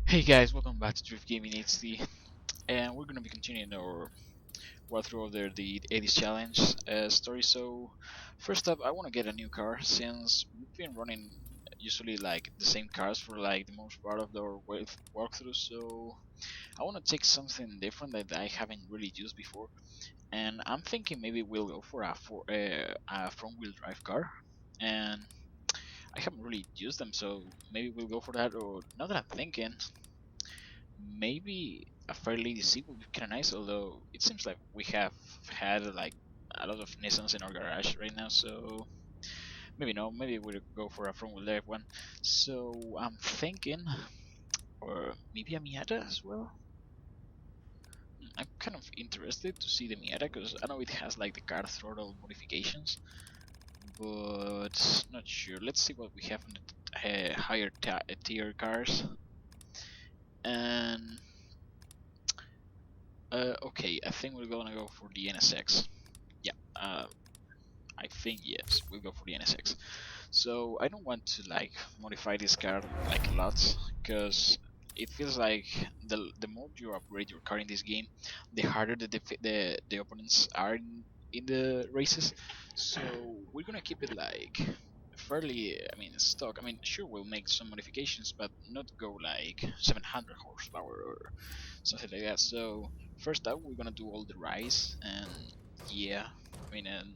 Hey guys, welcome back to Drift Gaming HD, and we're gonna be continuing our walkthrough of the 80s challenge story. So, first up, I want to get a new car since we've been running usually like the same cars for like the most part of our walkthrough. So, I want to take something different that I haven't really used before, and I'm thinking maybe we'll go for a front-wheel drive car, and I haven't really used them, so maybe we'll go for that. Or now that I'm thinking, maybe a Fairlady C would be kind of nice, although it seems like we have had like a lot of Nissans in our garage right now, so maybe no, maybe we'll go for a front wheel drive one. So I'm thinking, or maybe a Miata as well. I'm kind of interested to see the Miata because I know it has like the car throttle modifications, but not sure. Let's see what we have in the higher tier cars. And okay, I think we're gonna go for the NSX. Yeah, I think yes, we'll go for the NSX. So I don't want to like modify this car like a lot, because it feels like the more you upgrade your car in this game, the harder the opponents are in the races. So we're gonna keep it like fairly, I mean, stock. I mean, sure, we'll make some modifications, but not go like 700 horsepower or something like that. So first up, we're gonna do all the rise, and yeah, I mean, and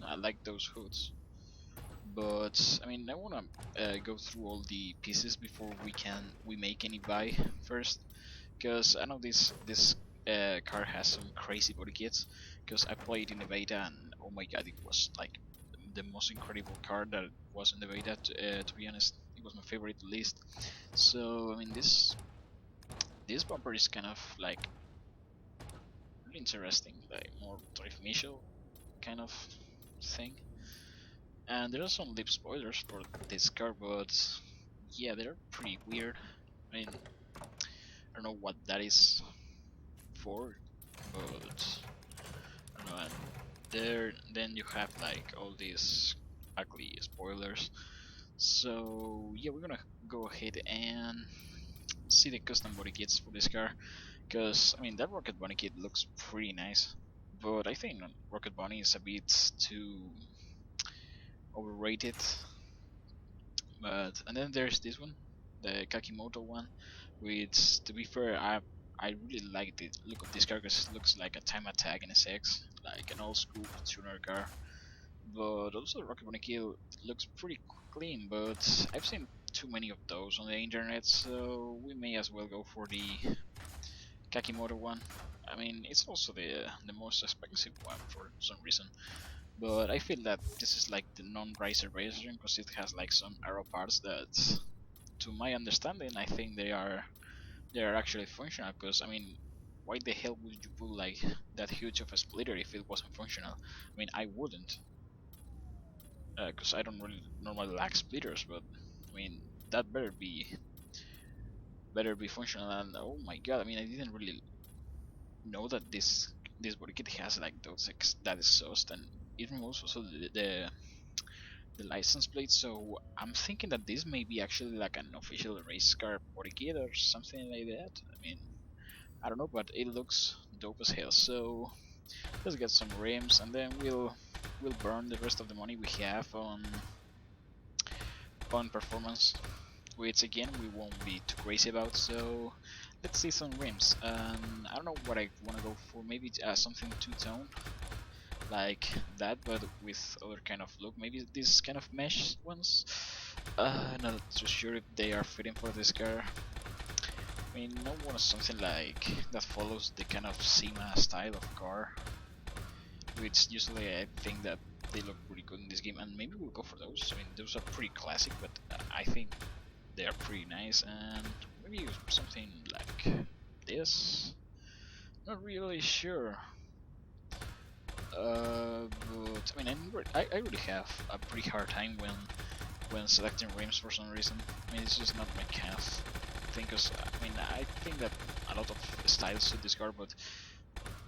I like those hoods, but I mean, I wanna go through all the pieces before we make any buy first, because I know this car has some crazy body kits. Because I played in the beta, and oh my god, it was like the most incredible car that was in the beta. To be honest, it was my favorite list. So I mean, this bumper is kind of like really interesting, like more trifmatial kind of thing. And there are some lip spoilers for this car, but yeah, they're pretty weird. I mean, I don't know what that is for, but I don't know. And then you have like all these ugly spoilers. So yeah, we're gonna go ahead and see the custom body kits for this car, because I mean that Rocket Bunny kit looks pretty nice, but I think Rocket Bunny is a bit too overrated. But and then there's this one, the Kakimoto one, which to be fair, I really like the look of this car because it looks like a time attack NSX, like an old school tuner car. But also Rocket Bunny Kill looks pretty clean, but I've seen too many of those on the internet, so we may as well go for the Kakimoto one. I mean, it's also the most expensive one for some reason, but I feel that this is like the non-riser version because it has like some aero parts that, to my understanding, I think they are actually functional. Because I mean, why the hell would you put like that huge of a splitter if it wasn't functional? I mean, I wouldn't, because I don't really normally like splitters, but I mean that better be functional. And oh my god, I mean, I didn't really know that this body kit has like that exhaust, and it removes also the license plate. So I'm thinking that this may be actually like an official race car body kit or something like that. I mean, I don't know, but it looks dope as hell. So let's get some rims, and then we'll burn the rest of the money we have on performance, which again we won't be too crazy about. So let's see some rims. I don't know what I want to go for. Maybe something two-tone like that, but with other kind of look. Maybe these kind of mesh ones. Not too sure if they are fitting for this car. I mean, no one is something like that follows the kind of SEMA style of car, which usually I think that they look pretty good in this game, and maybe we'll go for those. I mean, those are pretty classic, but I think they are pretty nice, and maybe something like this. Not really sure. But I mean, I really have a pretty hard time when selecting rims for some reason. I mean, it's just not my kind of thing. Cause I mean, I think that a lot of styles suit this car, but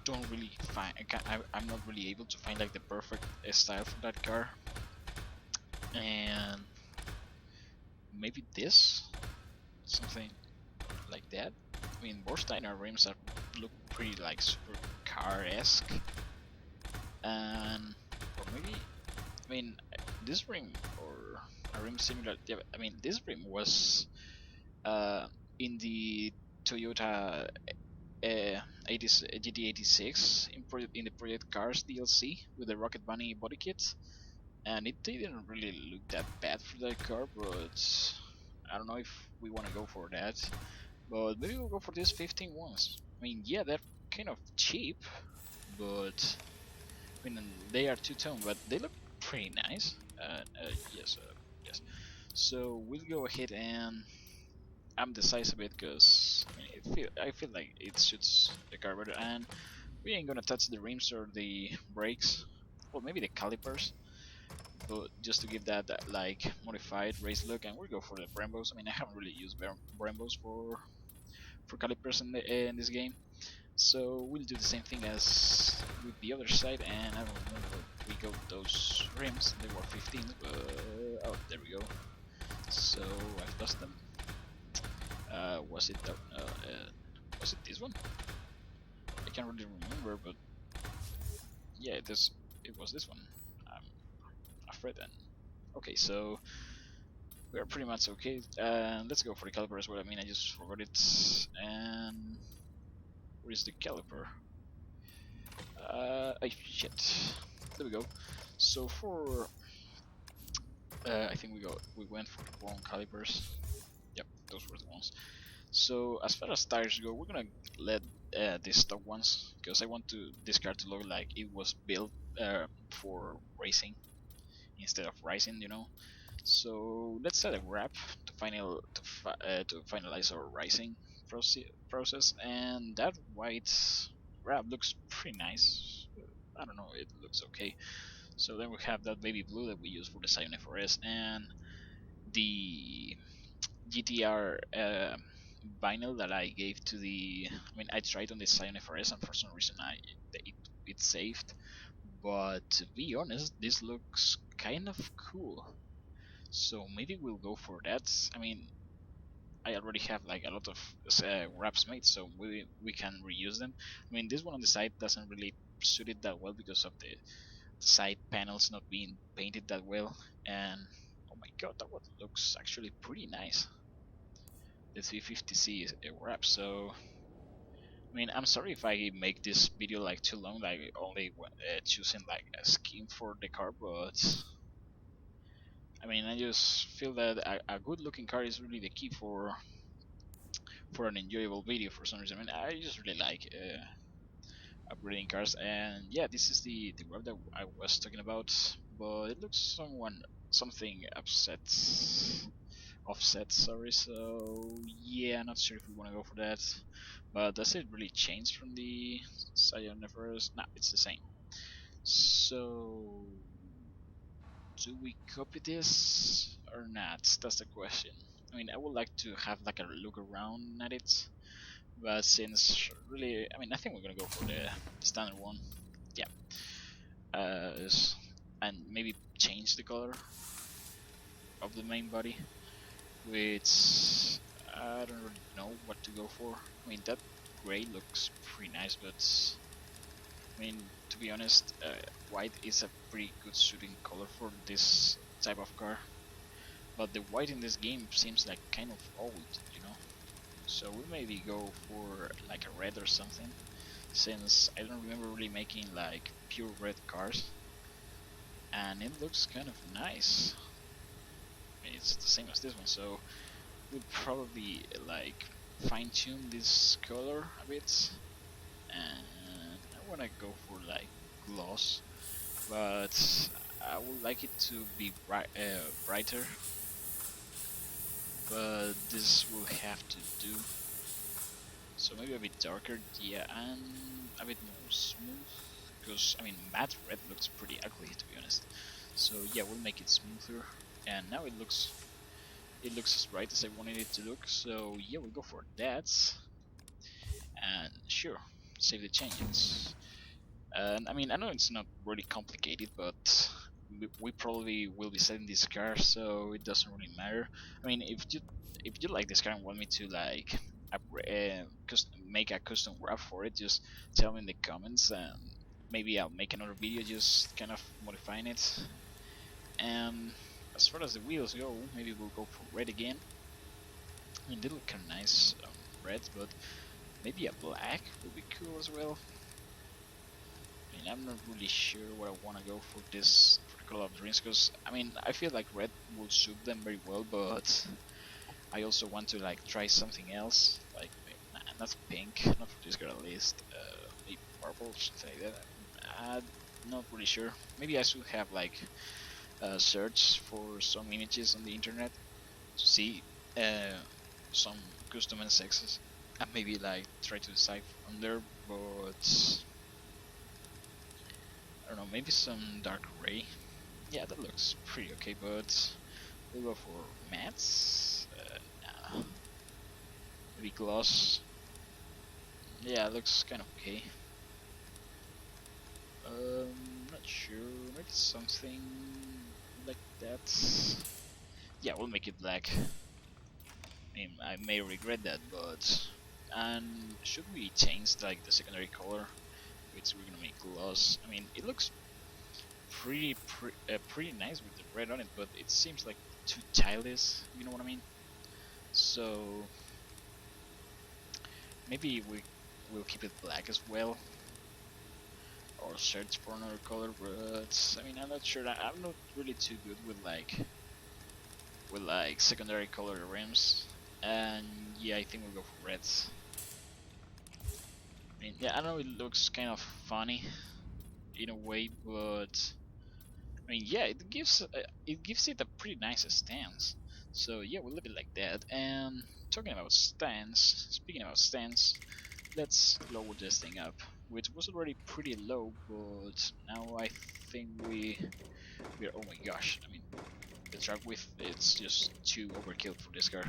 don't really find. I'm not really able to find like the perfect style for that car. And maybe this something like that. I mean, Borsteiner rims are look pretty like super car-esque, and or maybe I mean this rim or a rim similar. Yeah, I mean this rim was uh, in the Toyota 80, GT86 in the Project Cars DLC with the Rocket Bunny body kits, and it didn't really look that bad for that car, but I don't know if we want to go for that. But maybe we'll go for these 15 ones. I mean, yeah, they're kind of cheap, but I mean they are two-tone, but they look pretty nice. Yes, yes. So we'll go ahead and I'm decisive it because I mean I feel like it suits the car better, and we ain't gonna touch the rims or the brakes, well maybe the calipers, but just to give that like modified race look, and we'll go for the Brembos. I mean I haven't really used Brembos for calipers in this game, so we'll do the same thing as with the other side, and I don't remember what we got those rims. They were 15s, but oh there we go. So I've lost them. Was it was it this one? I can't really remember, but yeah, it was this one. I'm afraid then. Okay, so we are pretty much okay. Let's go for the caliper as well. I mean, I just forgot it. And where is the caliper? Shit. There we go. So for I think we went for the wrong calipers. Yep, those were the ones. So as far as tires go, we're gonna let the stock ones, because I want this car to look like it was built for racing instead of racing, you know. So let's set a wrap to finalize our racing process, and that white wrap looks pretty nice. I don't know, it looks okay. So then we have that baby blue that we use for the Scion FRS, and the GTR vinyl that I gave to the. I mean, I tried on the Scion FRS, and for some reason it saved. But to be honest, this looks kind of cool. So maybe we'll go for that. I mean, I already have like a lot of wraps made, so we can reuse them. I mean, this one on the side doesn't really suit it that well because of the side panels not being painted that well. And oh my god, that one looks actually pretty nice. The 350C wrap. So I mean, I'm sorry if I make this video like too long, like only choosing like a skin for the car, but I mean, I just feel that a good looking car is really the key for an enjoyable video for some reason. I mean, I just really like upgrading cars, and yeah, this is the web that I was talking about, but it looks something offset, sorry. So yeah, not sure if we want to go for that, but does it really change from the Scion Everest? No, it's the same. So do we copy this or not? That's the question. I mean, I would like to have like a look around at it, but since really, I mean, I think we're gonna go for the standard one. Yeah. And maybe change the color of the main body, which I don't really know what to go for. I mean, that gray looks pretty nice, but I mean, to be honest, white is a pretty good suiting color for this type of car. But the white in this game seems like kind of old, you know. So we maybe go for like a red or something, since I don't remember really making like pure red cars, and it looks kind of nice. I mean, it's the same as this one, so we'll probably like fine tune this color a bit, and I wanna go for like gloss, but I would like it to be brighter, but this will have to do. So maybe a bit darker, yeah, and a bit more smooth, because I mean matte red looks pretty ugly to be honest. So yeah, we'll make it smoother, and now it looks as bright as I wanted it to look. So yeah, we'll go for that, and sure, save the changes. And I mean, I know it's not really complicated, but we probably will be selling this car, so it doesn't really matter. I mean, if you like this car and want me to like make a custom wrap for it, just tell me in the comments, and maybe I'll make another video just kind of modifying it. And as far as the wheels go, maybe we'll go for red again. I mean, they look kind of nice on red, but maybe a black would be cool as well. I mean, I'm not really sure what I want to go for this for the color of dreams, because I mean, I feel like red will suit them very well, but I also want to like try something else, like not pink, not for this girl at least, maybe purple, something like that. I'm not really sure. Maybe I should have like search for some images on the internet to see uh, some custom NSXs, and maybe like try to decide from there. But I don't know, maybe some dark gray. Yeah, that looks pretty okay, but we'll go for mattes. Nah. Maybe gloss. Yeah, it looks kind of okay. Not sure. Maybe something like that. Yeah, we'll make it black. I mean, I may regret that, but and should we change like the secondary color, which we're gonna make gloss? I mean, it looks pretty nice with the red on it, but it seems like too childish. You know what I mean? So maybe will keep it black as well, or search for another color. But I mean, I'm not sure. I'm not really too good with like secondary color rims. And yeah, I think we'll go for reds. I mean, yeah, I know it looks kind of funny in a way, but I mean, yeah, it gives it a pretty nice stance. So yeah, we'll leave it like that. And talking about stance, speaking about stance, let's lower this thing up, which was already pretty low, but now I think we're oh my gosh, I mean the track width, it's just too overkill for this car.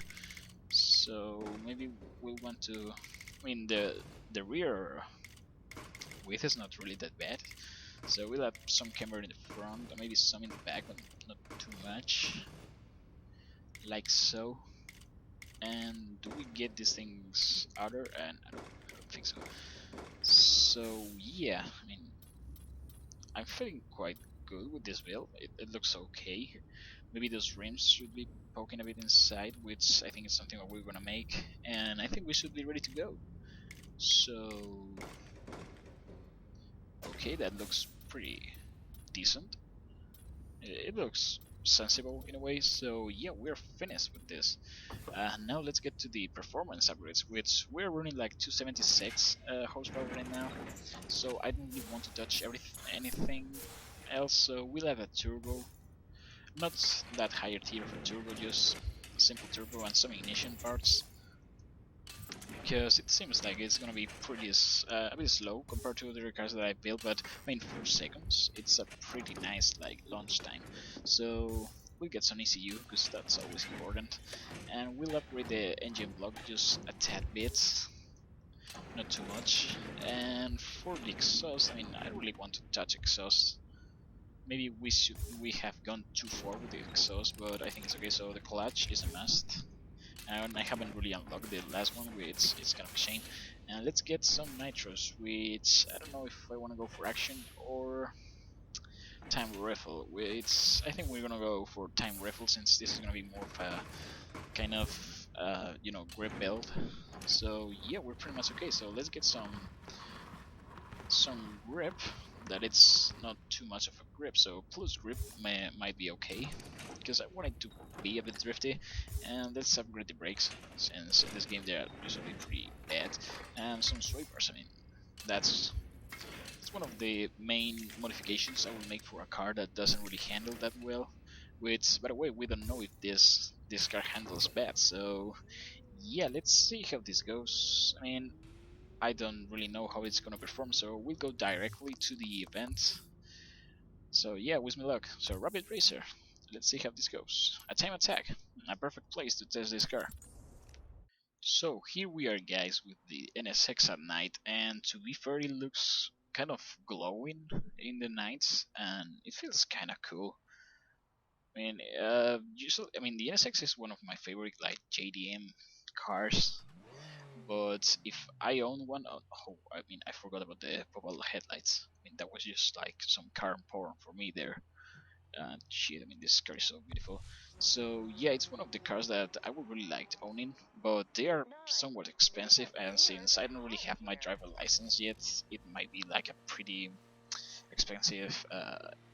So maybe we'll want to, I mean the rear width is not really that bad, so we'll have some camber in the front, or maybe some in the back, but not too much, like so. And do we get these things outer? And I don't think so. So yeah, I mean, I'm feeling quite good with this build. It looks okay. Maybe those rims should be poking a bit inside, which I think is something that we're gonna make, and I think we should be ready to go. So okay, that looks pretty decent. It looks sensible in a way. So yeah, we're finished with this. Now let's get to the performance upgrades, which we're running like 276 horsepower right now. So I don't really want to touch anything else. So we'll have a turbo, not that higher tier for turbo, just a simple turbo and some ignition parts, because it seems like it's gonna be pretty a bit slow compared to the cars that I built. But I mean, 4 seconds, it's a pretty nice like launch time. So we'll get some ECU because that's always important, and we'll upgrade the engine block just a tad bit, not too much. And for the exhaust, I mean, I don't really want to touch exhaust. Maybe we have gone too far with the exhaust, but I think it's okay. So the clutch is a must. And I haven't really unlocked the last one, which it's kind of a shame. And let's get some nitros, which I don't know if I want to go for action or time rifle. Which I think we're gonna go for time rifle, since this is gonna be more of a kind of you know, grip build. So yeah, we're pretty much okay. So let's get some grip, that it's not too much of a grip, so plus grip might be okay, because I want it to be a bit drifty. And let's upgrade the brakes, since in this game they are usually pretty bad. And some swipers, I mean, that's one of the main modifications I will make for a car that doesn't really handle that well, which by the way we don't know if this car handles bad. So yeah, let's see how this goes. I mean, I don't really know how it's gonna perform, so we'll go directly to the event. So yeah, wish me luck. So Rapid Racer, let's see how this goes. A time attack, a perfect place to test this car. So here we are, guys, with the NSX at night, and to be fair, it looks kind of glowing in the nights, and it feels kind of cool. I mean, usually, I mean, the NSX is one of my favorite like JDM cars. But if I own one, oh, I mean, I forgot about the bubble headlights. I mean, that was just like some car porn for me there. Shit, I mean, this car is so beautiful. So yeah, it's one of the cars that I would really like owning, but they are somewhat expensive, and since I don't really have my driver license yet, it might be like a pretty expensive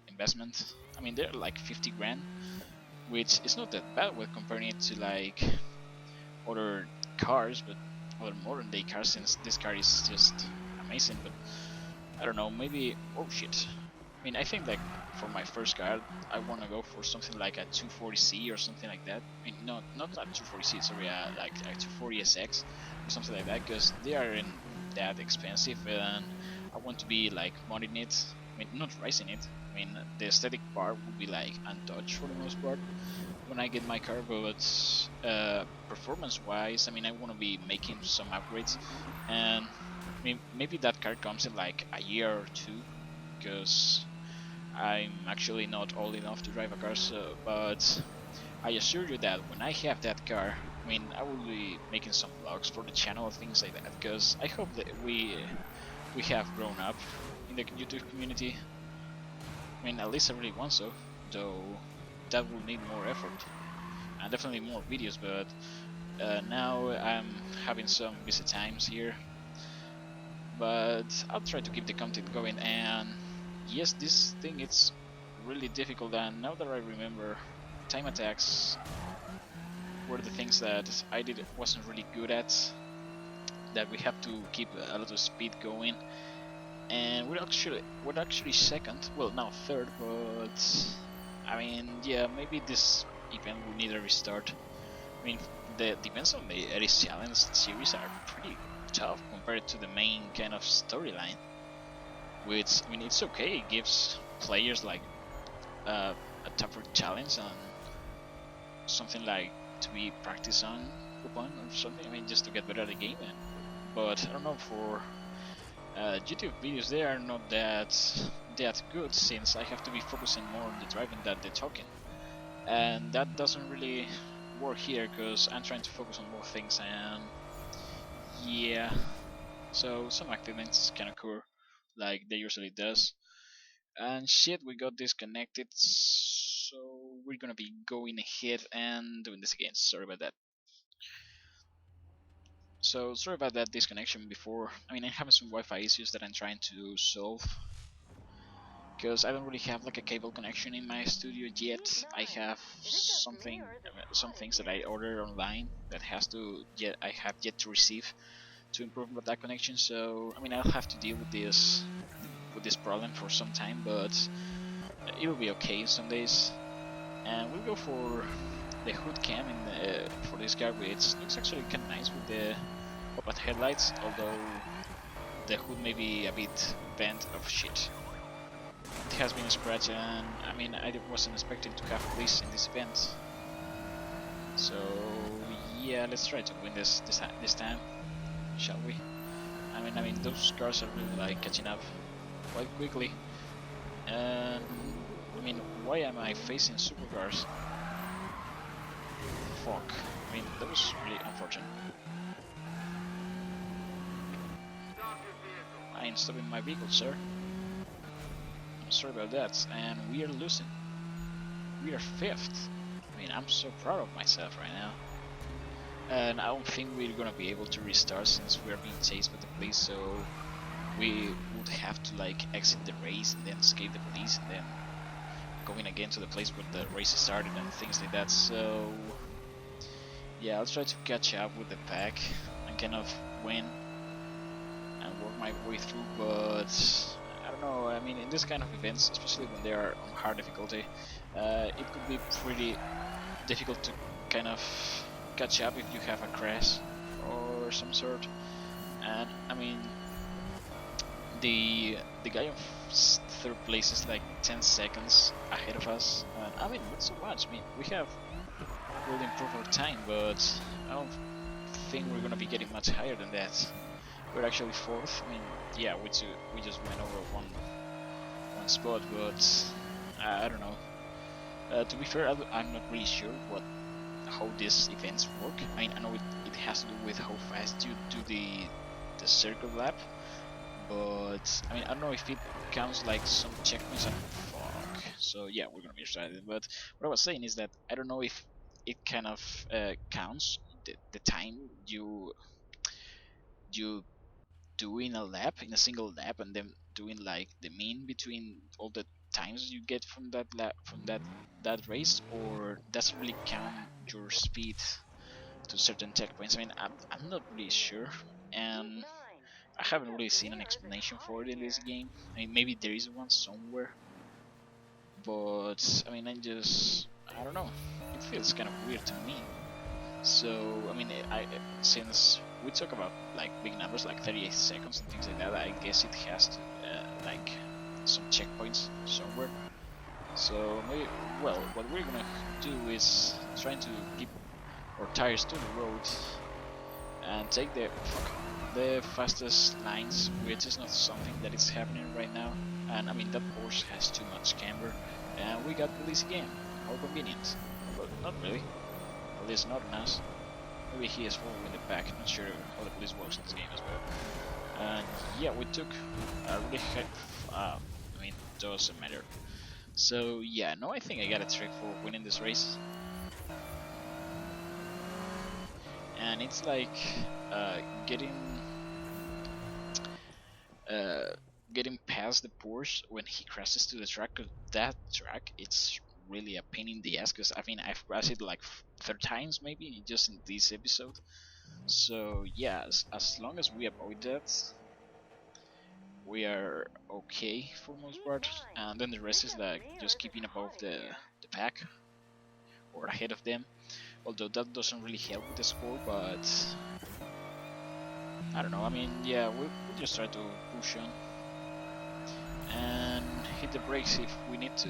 investment. I mean, they're like 50 grand, which is not that bad with comparing it to like other cars, but other modern day cars, since this car is just amazing. But I don't know, maybe, oh shit. I mean, I think like for my first car, I want to go for something like a 240C or something like that. I mean, not a 240C, sorry, like a 240SX or something like that, because they aren't that expensive, and I want to be like modding it. I mean, not racing it. I mean, the aesthetic part will be like untouched for the most part when I get my car, but performance-wise, I mean, I want to be making some upgrades, and maybe that car comes in like a year or two, because I'm actually not old enough to drive a car. So, but I assure you that when I have that car, I mean, I will be making some vlogs for the channel, things like that, because I hope that we have grown up in the YouTube community. I mean, at least I really want so, though that will need more effort and definitely more videos. But now I'm having some busy times here, but I'll try to keep the content going. And yes, this thing it's really difficult, and now that I remember, time attacks were the things that I did wasn't really good at, that we have to keep a lot of speed going. And we're actually second, well now third, but I mean, yeah, maybe this event will need a restart. I mean, the events on the Eris Challenge series are pretty tough compared to the main kind of storyline. Which, I mean, it's okay. It gives players like a tougher challenge and something like to be practiced on upon or something. I mean, just to get better at the game. But I don't know, for YouTube videos, they are not that good, since I have to be focusing more on the driving than the talking, and that doesn't really work here because I'm trying to focus on more things. And yeah, so some accidents can occur like they usually does. And shit, we got disconnected, so we're gonna be going ahead and doing this again. Sorry about that. So sorry about that disconnection before. I mean, I'm having some Wi-Fi issues that I'm trying to solve, because I don't really have like a cable connection in my studio yet. I have some things that I ordered online that has to yet I have yet to receive to improve that connection. So I mean, I'll have to deal with this problem for some time, but it'll be okay some days. And we'll go for the hood cam for this car, which looks actually kind of nice with the pop-up headlights, although the hood may be a bit bent of shit. It has been scratched, and I mean, I wasn't expecting to have police in this event. So yeah, let's try to win this time, shall we? I mean, those cars are really like catching up quite quickly. And I mean, why am I facing supercars? Fuck. I mean, that was really unfortunate. I ain't stopping my vehicle, sir. I'm sorry about that. And we are losing. We are fifth. I mean, I'm so proud of myself right now. And I don't think we're gonna be able to restart since we are being chased by the police, so we would have to like exit the race and then escape the police and then going again to the place where the race started and things like that. So yeah, I'll try to catch up with the pack and kind of win and work my way through, but I don't know. I mean, in this kind of events, especially when they are on hard difficulty, it could be pretty difficult to kind of catch up if you have a crash or some sort. And I mean, the guy in third place is like 10 seconds ahead of us. And I mean, not so much. I mean, we have really improved our time, but I don't think we're gonna be getting much higher than that. We're actually fourth. I mean, yeah, we just went over one spot, but I don't know. To be fair, I'm not really sure how these events work. I mean, I know it has to do with how fast you do the circle lap, but I mean, I don't know if it counts like some checkpoints. And fuck. So yeah, we're gonna be started. But what I was saying is that I don't know if it kind of counts the time you doing a lap in a single lap and then doing like the mean between all the times you get from that lap from that race, or does it really count your speed to certain checkpoints? I mean, I'm not really sure, and I haven't really seen an explanation for it in this game. I mean, maybe there is one somewhere, but I mean, I don't know. It feels kind of weird to me. So I mean, since we talk about like big numbers, like 38 seconds and things like that, I guess it has to like some checkpoints somewhere. So maybe, well, what we're gonna do is trying to keep our tires to the road and take the fastest lines, which is not something that is happening right now. And I mean, that Porsche has too much camber, and we got police again. How convenient, but not really. At least not on us. Maybe he is following the back. Not sure how the police works in this game as well. And yeah, we took a really I mean, doesn't matter. So yeah, no, I think I got a trick for winning this race. And it's like getting uh, getting past the Porsche when he crashes to the track. Cause that track, it's really a pain in the ass. Cause I mean, I've crashed it like 3 times maybe just in this episode. So yeah, as long as we avoid that, we are okay for most part. And then the rest is like just keeping above the pack or ahead of them. Although that doesn't really help with the score, but I don't know. I mean, yeah, we just try to push on and hit the brakes if we need to,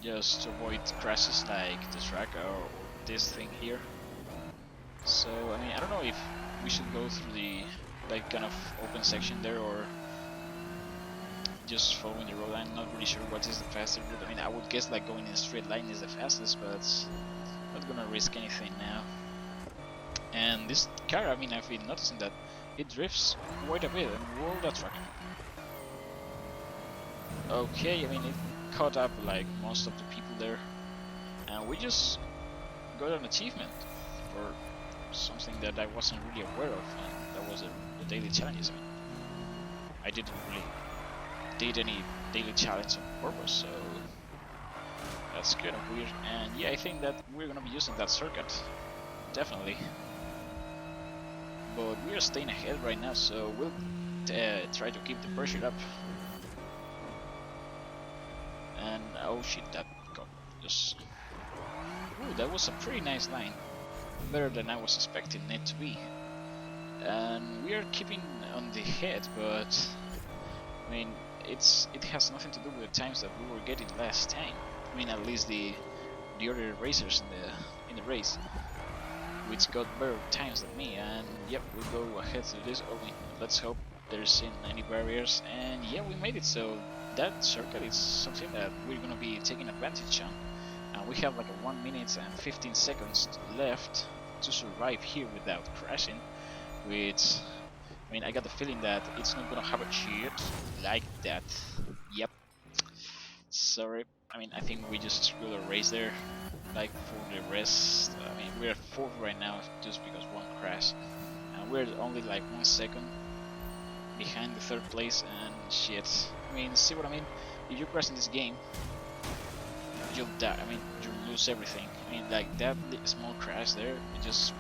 just to avoid crashes like the track or this thing here. So I mean, I don't know if we should go through the like kind of open section there or just following the road. I'm not really sure what is the faster route. I mean, I would guess like going in a straight line is the fastest, but not gonna risk anything now. And this car, I mean, I've been noticing that it drifts quite a bit. And whoa, that truck. Okay, I mean, it caught up like most of the people there, and we just got an achievement for something that I wasn't really aware of, and that was the daily challenges. I mean, I didn't really did any daily challenge on purpose, so that's kind of weird. And yeah, I think that we're gonna be using that circuit, definitely. But we are staying ahead right now, so we'll try to keep the pressure up. And oh shit, that got just. Ooh, that was a pretty nice line, better than I was expecting it to be. And we are keeping on the head, but I mean, it has nothing to do with the times that we were getting last time. I mean, at least the other racers in the race, which got better times than me. And yep, we'll go ahead to this. Oh, let's hope there's any barriers. And yeah, we made it. So that circuit is something that we're gonna be taking advantage on. And we have like a 1 minute and 15 seconds left to survive here without crashing, which, I mean, I got the feeling that it's not gonna have a cheat like that. Yep. Sorry. I mean, I think we just screwed our race there. Like for the rest, I mean, we're 4th right now just because one crash, and we're only like 1 second behind the 3rd place. And shit. I mean, see what I mean? If you crash in this game, you'll die. I mean, you'll lose everything. I mean, like that small crash there, it just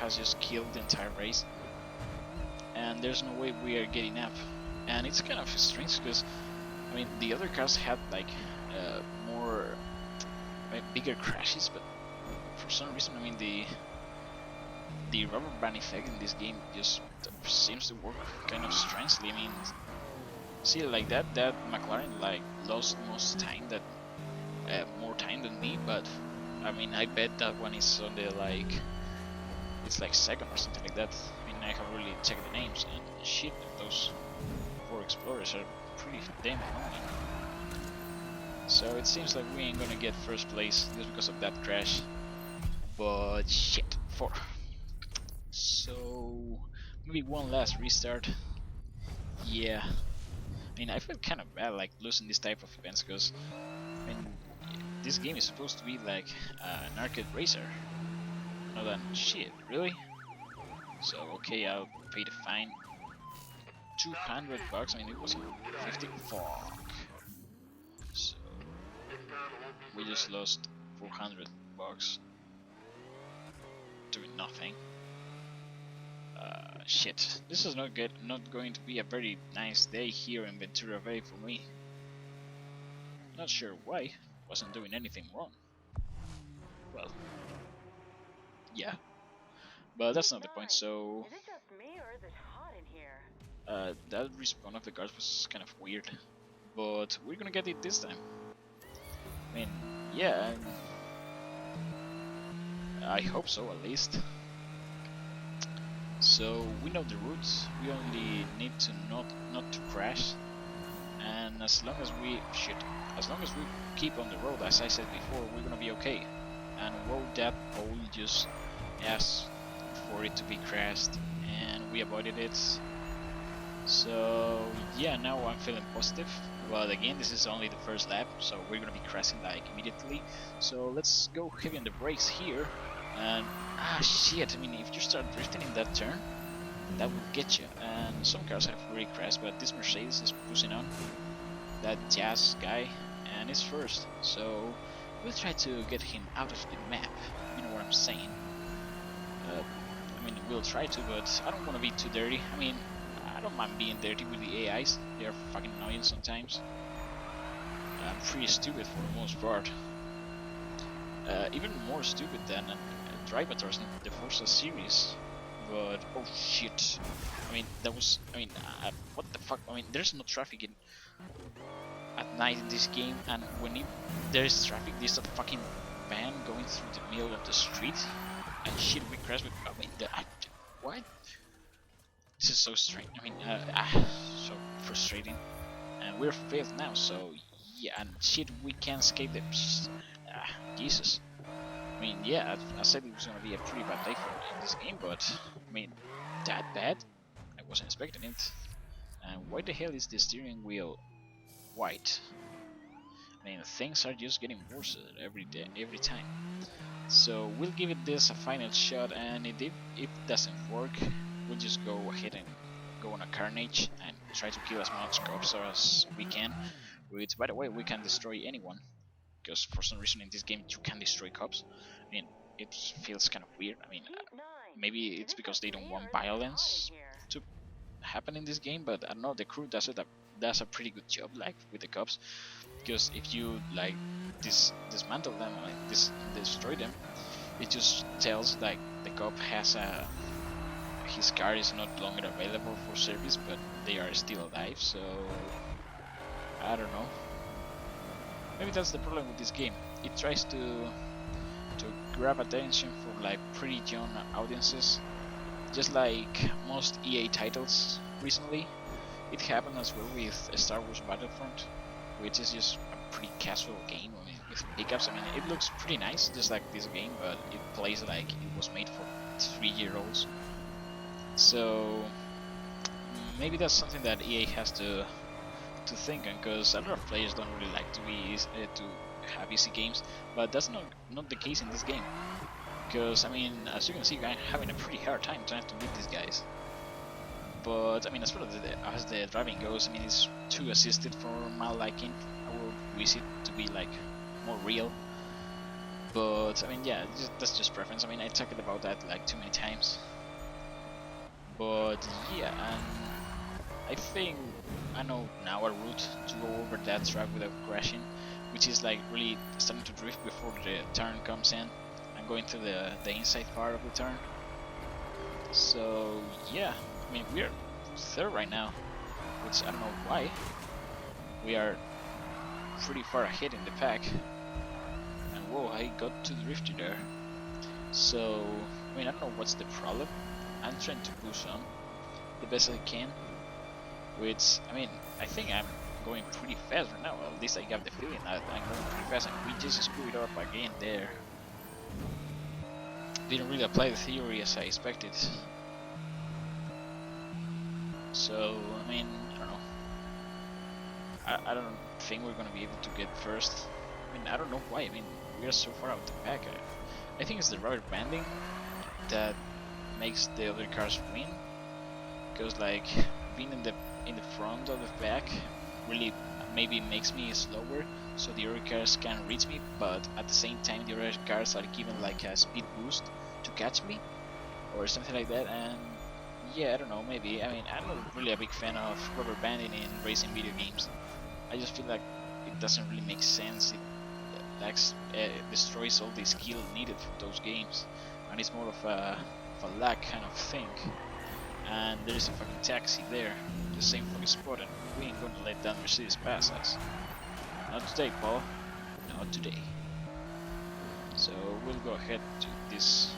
has just killed the entire race. And there's no way we are getting up. And it's kind of strange because, I mean, the other cars had like more bigger crashes, but for some reason, I mean, the rubber band effect in this game just seems to work kind of strangely. I mean, see, like that McLaren like lost most time, that more time than me, but I mean, I bet that one is on the like, it's like 2nd or something like that. I mean, I have really checked the names, and shit, those 4 explorers are pretty damn annoying. So it seems like we ain't gonna get first place just because of that crash. But shit, 4. So maybe one last restart. Yeah, I mean I feel kind of bad like losing this type of events because I mean this game is supposed to be like an arcade racer. No then shit, really? So okay, I'll pay the fine. 200 bucks. I mean it wasn't 50. Fuck. So we just lost 400 bucks doing nothing. Shit. This is not going to be a very nice day here in Ventura Bay for me. Not sure why. Wasn't doing anything wrong. Well, yeah. But that's not the point, so... Is it just me or is it hot in here? That respawn of the guards was kind of weird. But we're gonna get it this time. I mean, yeah, I hope so at least. So we know the routes, we only need to not to crash, and as long as we keep on the road, as I said before, we're gonna be okay. And whoa, that pole just asked for it to be crashed, and we avoided it. So yeah, now I'm feeling positive. But again, this is only the first lap, so we're gonna be crashing like immediately. So let's go heavy on the brakes here. And shit, I mean if you start drifting in that turn, that will get you. And some cars have already crashed, but this Mercedes is pushing on that Jazz guy and is first. So we'll try to get him out of the map. You know what I'm saying? I mean we'll try to, but I don't want to be too dirty. I mean I don't mind being dirty with the AIs. They are fucking annoying sometimes. I'm pretty stupid for the most part. Even more stupid than Drivators in the Forza series. But oh shit! I mean that was. I mean what the fuck? I mean there's no traffic at night in this game, and when there's traffic, there's a fucking van going through the middle of the street, and shit we crashed with. I mean what? This is so strange. I mean so frustrating, and we're failed now. So yeah, and shit we can't escape the. Jesus. I mean, yeah, I said it was gonna be a pretty bad day for this game, but I mean, that bad? I wasn't expecting it. And why the hell is the steering wheel white? I mean, things are just getting worse every day, every time. So we'll give it this a final shot, and if it doesn't work, we'll just go ahead and go on a carnage and try to kill as much cops as we can. Which, by the way, we can destroy anyone, because for some reason in this game you can destroy cops. I mean, it feels kind of weird. I mean, maybe it's because they don't want violence to happen in this game, but I don't know, the crew does a pretty good job, like with the cops, because if you like dismantle them, like destroy them, it just tells like the cop has his car is not longer available for service, but they are still alive. So I don't know. Maybe that's the problem with this game. It tries to grab attention for like pretty young audiences, just like most EA titles recently. It happened as well with Star Wars Battlefront, which is just a pretty casual game. I mean, with pickups. I mean, it looks pretty nice, just like this game, but it plays like it was made for 3-year-olds. So maybe that's something that EA has to think on, because a lot of players don't really like to to have easy games, but that's not the case in this game. Because I mean, as you can see, I'm having a pretty hard time trying to beat these guys. But I mean, as far as the driving goes, I mean, it's too assisted for my liking. I would wish it to be like more real. But I mean, yeah, that's just preference. I mean, I talked about that like too many times. But yeah, and I think I know now a route to go over that track without crashing, which is like really starting to drift before the turn comes in and going through the inside part of the turn. So yeah, I mean we're third right now, which I don't know why. We are pretty far ahead in the pack. And whoa, I got too drifty there. So I mean I don't know what's the problem. I'm trying to push on the best I can. Which, I mean, I think I'm going pretty fast right now. Well, at least I got the feeling that I'm going pretty fast, and we just screwed up again there. Didn't really apply the theory as I expected. So, I mean, I don't know. I don't think we're gonna be able to get first. I mean, I don't know why. I mean, we are so far out the back. I think it's the rubber banding that makes the other cars win. Because like being in the front of the pack really maybe makes me slower, so the other cars can reach me. But at the same time, the other cars are given like a speed boost to catch me or something like that. And yeah, I don't know. Maybe I mean I'm not really a big fan of rubber banding in racing video games. I just feel like it doesn't really make sense. It destroys all the skill needed for those games, and it's more of a lag kind of thing. And there's a fucking taxi there, the same fucking spot, and we ain't gonna let that Mercedes pass us. Not today, Paul. Not today. So we'll go ahead to this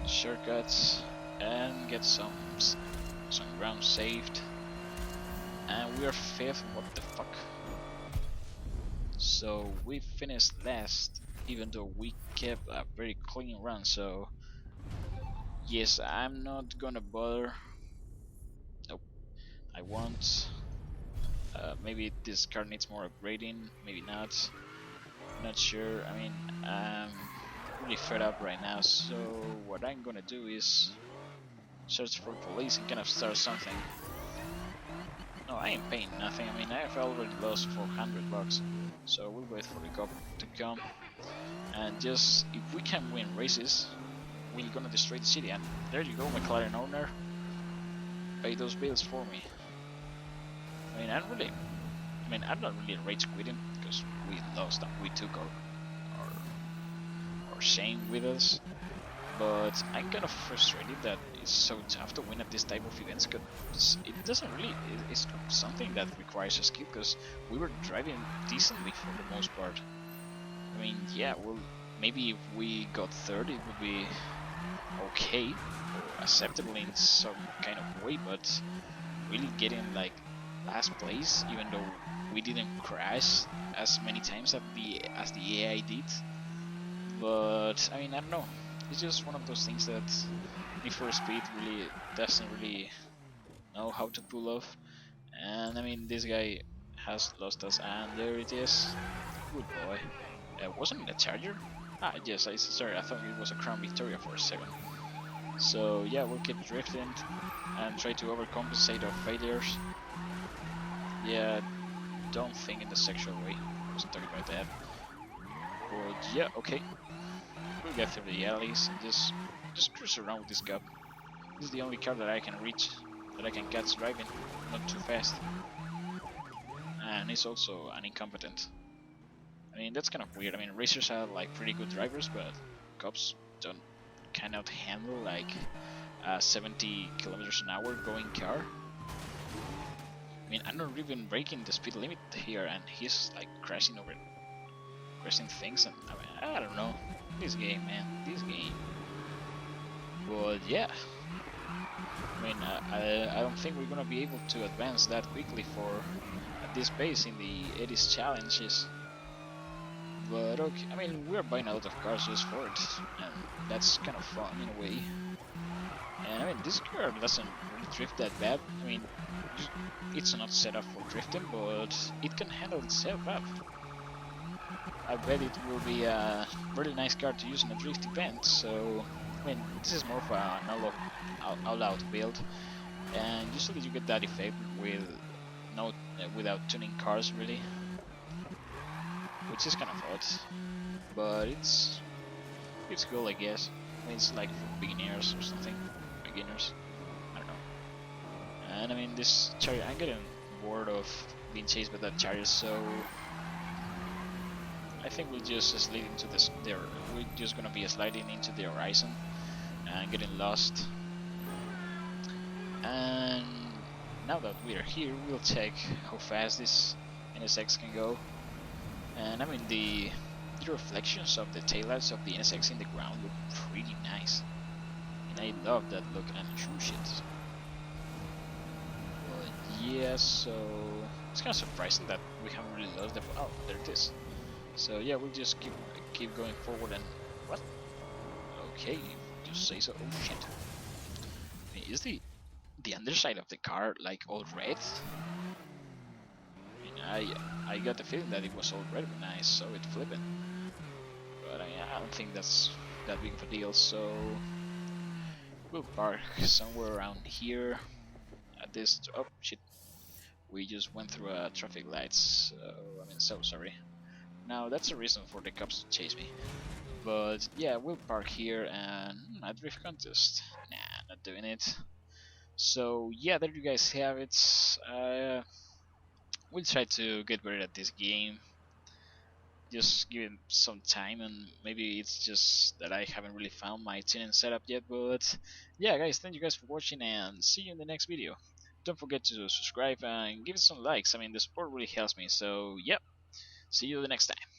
shortcuts and get some ground saved. And we are fifth. What the fuck? So we finished last, even though we kept a very clean run. So yes, I'm not gonna bother. Nope, I won't. Maybe this car needs more upgrading. Maybe not. Not sure. I mean, I'm really fed up right now. So what I'm gonna do is search for police and kind of start something. No, I ain't paying nothing. I mean, I've already lost 400 bucks. So we'll wait for the cop to come. And just, if we can win races, we're gonna destroy the city. And there you go, McLaren owner. Pay those bills for me. I mean, I'm not really rage quitting because we lost and we took our shame with us. But I'm kind of frustrated that it's so tough to win at this type of events because it doesn't really, it's not something that requires a skill because we were driving decently for the most part. I mean, yeah, well, maybe if we got third it would be okay or acceptable in some kind of way, but really getting like last place, even though we didn't crash as many times as the AI did. But I mean, I don't know. It's just one of those things that Need for Speed really doesn't really know how to pull off. And I mean, this guy has lost us, and there it is. Good boy. Wasn't it a Charger? Ah, yes. Sorry, I thought it was a Crown Victoria for a second. So yeah, we'll keep drifting and try to overcompensate our failures. Yeah, don't think in the sexual way. I wasn't talking about that. But yeah, okay. We'll get through the alleys and just cruise around with this cup. This is the only car that I can reach, that I can catch driving, not too fast. And he's also an incompetent. I mean, that's kind of weird. I mean, racers are like pretty good drivers, but cops cannot handle like a 70 kilometers an hour going car. I mean, I'm not even breaking the speed limit here, and he's like crashing things, and I mean, I don't know. This game, man, this game. But yeah, I mean, I don't think we're gonna be able to advance that quickly for at this pace in the 80s challenges. But okay, I mean, we're buying a lot of cars just for it, and that's kind of fun in a way. And I mean, this car doesn't really drift that bad. I mean, it's not set up for drifting, but it can handle itself up. I bet it will be a really nice car to use in a drift event. So, I mean, this is more of an all-out build, and usually you get that effect with without tuning cars really, which is kind of odd, but it's cool, I guess. I mean, it's like for beginners or something, beginners. I don't know. And I mean, this chariot, I'm getting bored of being chased by that chariot, so I think we'll just slide into this. We're just gonna be sliding into the horizon and getting lost. And now that we're here, we'll check how fast this NSX can go. And I mean, the reflections of the taillights of the NSX in the ground look pretty nice, and I love that look. And shit. But yeah, so It's kind of surprising that we haven't really lost the. Oh, there it is. So yeah, we'll just keep going forward and what? Okay, just say so. Oh shit! I mean, is the underside of the car like all red? I mean, I got the feeling that it was all red when I saw it flipping, but I don't think that's that big of a deal. So we'll park somewhere around here at this. Oh shit! We just went through a traffic lights. I mean, so sorry. Now that's a reason for the cops to chase me. But yeah, we'll park here and a drift contest. Nah, not doing it. So yeah, there you guys have it. We'll try to get better at this game. Just give it some time, and maybe it's just that I haven't really found my tuning setup yet. But yeah, guys, thank you guys for watching, and see you in the next video. Don't forget to subscribe and give it some likes. I mean, the support really helps me. So yep, see you the next time.